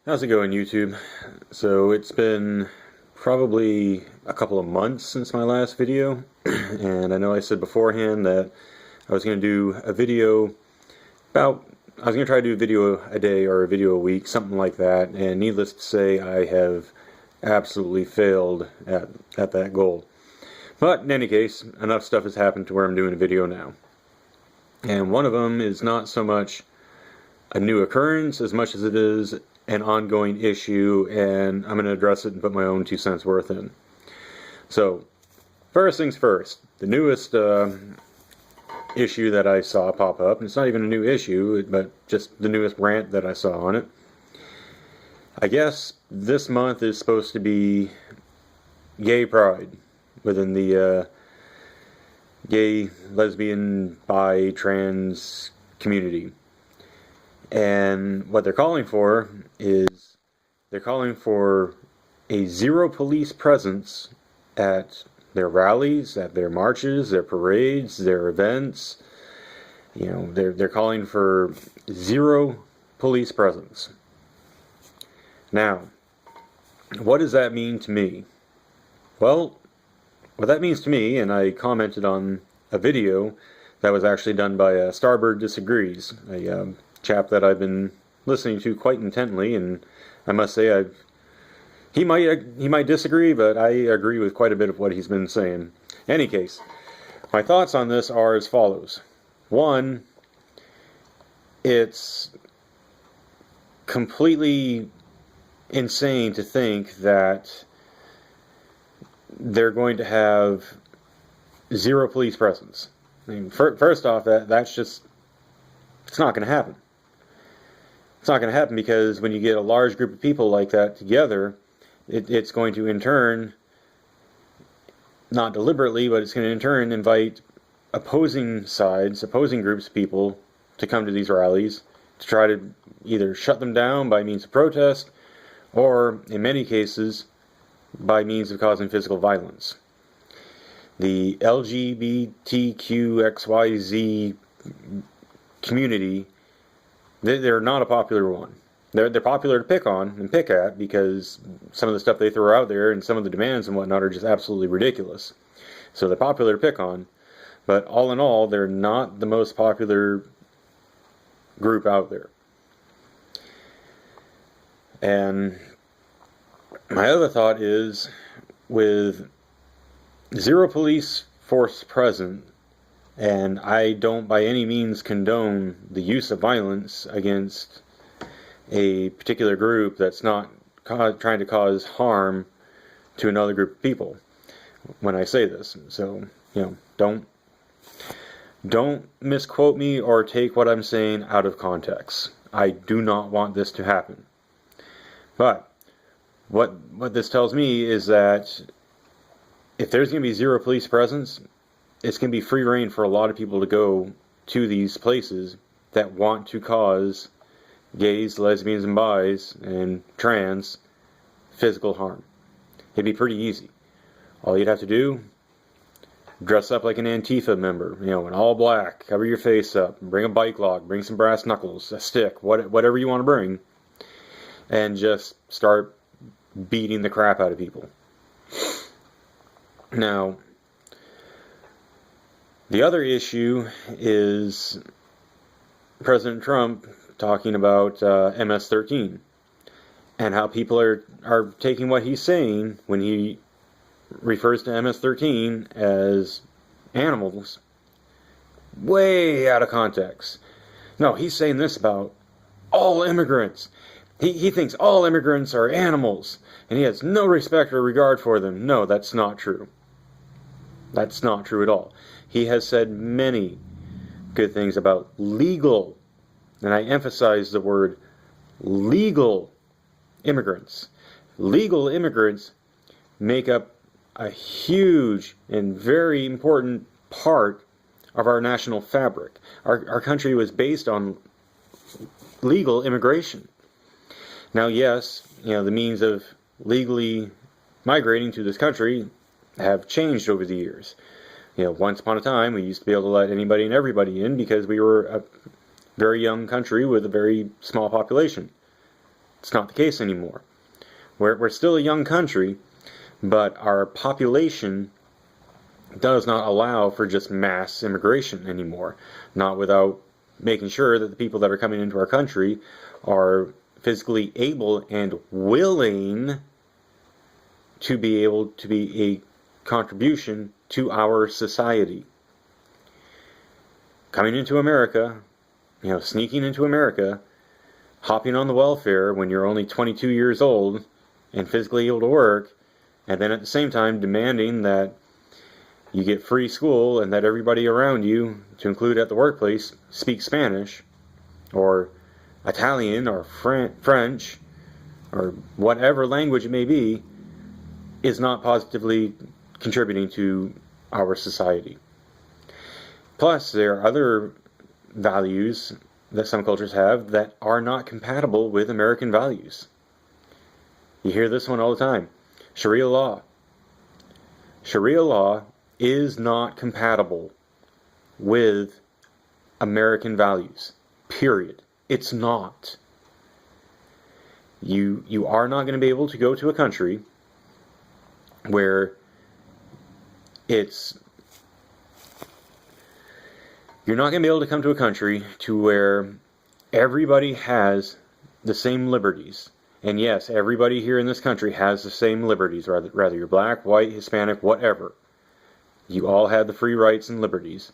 How's it going, YouTube? So it's been probably a couple of months since my last video, and I know I said beforehand that I was going to do a video about, I was going to try to do a video a day or a video a week, something like that, and needless to say, I have absolutely failed at that goal. But in any case, enough stuff has happened to where I'm doing a video now. And one of them is not so much a new occurrence as much as it is an ongoing issue, and I'm going to address it and put my own 2 cents worth in. So, first things first, the newest issue that I saw pop up, and it's not even a new issue, but just the newest rant that I saw on it. I guess this month is supposed to be gay pride within the gay, lesbian, bi, trans community. And what they're calling for is they're calling for a zero police presence at their rallies, at their marches, their parades, their events. You know, they're calling for zero police presence. Now, what does that mean to me? Well, what that means to me, and I commented on a video that was actually done by Starbird Disagrees, a chap that I've been listening to quite intently, and I must say he might disagree, but I agree with quite a bit of what he's been saying. In any case, my thoughts on this are as follows. One, it's completely insane to think that they're going to have zero police presence. I mean, first off, that's just, it's not going to happen. It's not going to happen because when you get a large group of people like that together, it's going to in turn, not deliberately, but it's going to in turn invite opposing sides, opposing groups of people to come to these rallies to try to either shut them down by means of protest or, in many cases, by means of causing physical violence. The LGBTQXYZ community, they're not a popular one. They're popular to pick on and pick at because some of the stuff they throw out there and some of the demands and whatnot are just absolutely ridiculous. So they're popular to pick on, but all in all, they're not the most popular group out there. And my other thought is, with zero police force present, and I don't by any means condone the use of violence against a particular group that's not trying to cause harm to another group of people when I say this. So, you know, don't misquote me or take what I'm saying out of context. I do not want this to happen. But what this tells me is that if there's going to be zero police presence, it's going to be free reign for a lot of people to go to these places that want to cause gays, lesbians, and bis, and trans physical harm. It'd be pretty easy. All you'd have to do, dress up like an Antifa member, you know, in all black, cover your face up, bring a bike lock, bring some brass knuckles, a stick, whatever you want to bring, and just start beating the crap out of people. Now, the other issue is President Trump talking about MS-13 and how people are taking what he's saying when he refers to MS-13 as animals way out of context. No, he's saying this about all immigrants. He thinks all immigrants are animals and he has no respect or regard for them. No, that's not true. That's not true at all. He has said many good things about legal, and I emphasize the word legal immigrants. Legal immigrants make up a huge and very important part of our national fabric. Our country was based on legal immigration. Now, yes, you know, the means of legally migrating to this country have changed over the years. You know, once upon a time, we used to be able to let anybody and everybody in because we were a very young country with a very small population. It's not the case anymore. We're still a young country, but our population does not allow for just mass immigration anymore. Not without making sure that the people that are coming into our country are physically able and willing to be able to be a contribution to our society. Coming into America, sneaking into America, hopping on the welfare when you're only 22 years old and physically able to work, and then at the same time demanding that you get free school and that everybody around you, to include at the workplace, speak Spanish or Italian or French or whatever language it may be, is not positively contributing to our society. Plus, there are other values that some cultures have that are not compatible with American values. You hear this one all the time. Sharia law. Sharia law is not compatible with American values. Period. It's not. You are not going to be able to go to a country where you're not going to be able to come to a country to where everybody has the same liberties. And yes, everybody here in this country has the same liberties, rather you're black, white, Hispanic, whatever. You all have the free rights and liberties.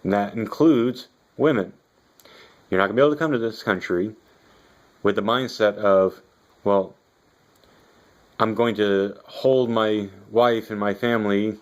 And that includes women. You're not going to be able to come to this country with the mindset of, well, I'm going to hold my wife and my family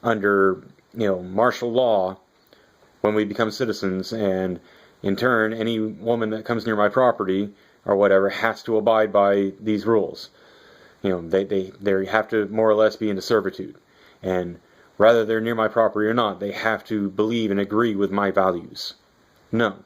under, martial law when we become citizens, and in turn, any woman that comes near my property or whatever has to abide by these rules. They have to more or less be into servitude, and whether they're near my property or not, they have to believe and agree with my values. No,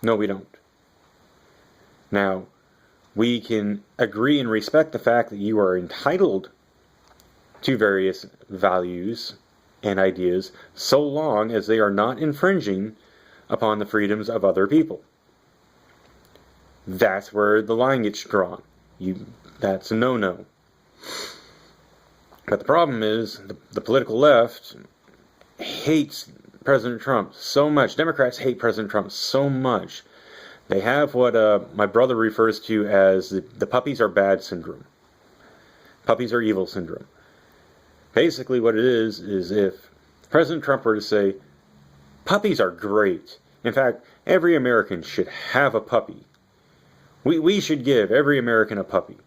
we don't. Now, we can agree and respect the fact that you are entitled to various values and ideas so long as they are not infringing upon the freedoms of other people. That's where the line gets drawn. That's a no-no. But the problem is the political left hates President Trump so much. Democrats hate President Trump so much. They have what my brother refers to as the puppies are bad syndrome. Puppies are evil syndrome. Basically what it is if President Trump were to say, puppies are great. In fact, every American should have a puppy. We should give every American a puppy.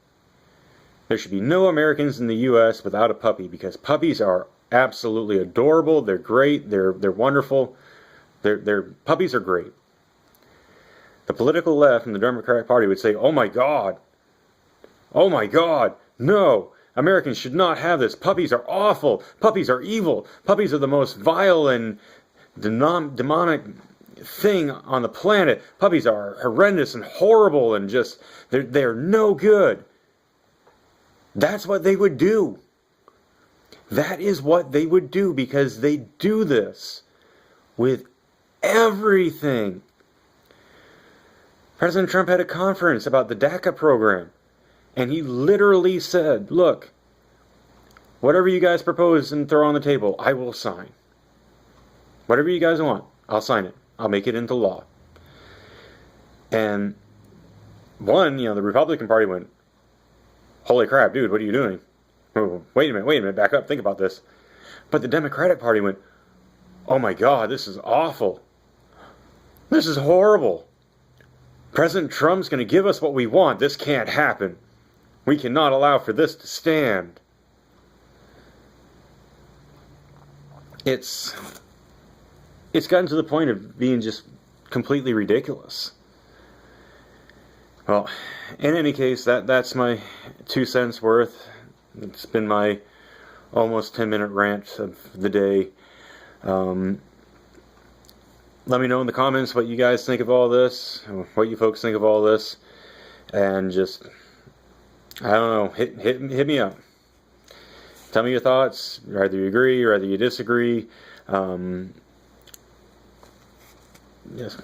There should be no Americans in the U.S. without a puppy, because puppies are absolutely adorable. They're great. They're wonderful. Puppies are great. The political left and the Democratic Party would say, oh my God, no, Americans should not have this. Puppies are awful. Puppies are evil. Puppies are the most vile and demonic thing on the planet. Puppies are horrendous and horrible and just, they're no good. That's what they would do. That is what they would do, because they do this with everything. President Trump had a conference about the DACA program, and he literally said, look, whatever you guys propose and throw on the table, I will sign. Whatever you guys want, I'll sign it. I'll make it into law. And the Republican Party went, holy crap, dude, what are you doing? Oh, wait a minute, back up, think about this. But the Democratic Party went, oh my God, this is awful. This is horrible. President Trump's going to give us what we want. This can't happen. We cannot allow for this to stand. It's gotten to the point of being just completely ridiculous. Well, in any case, that's my 2 cents worth. It's been my almost 10-minute rant of the day. Let me know in the comments what you guys think of all this, what you folks think of all this, and just, I don't know, hit me up. Tell me your thoughts, either you agree or either you disagree. Just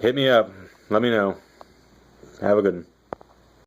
hit me up, let me know. Have a good one.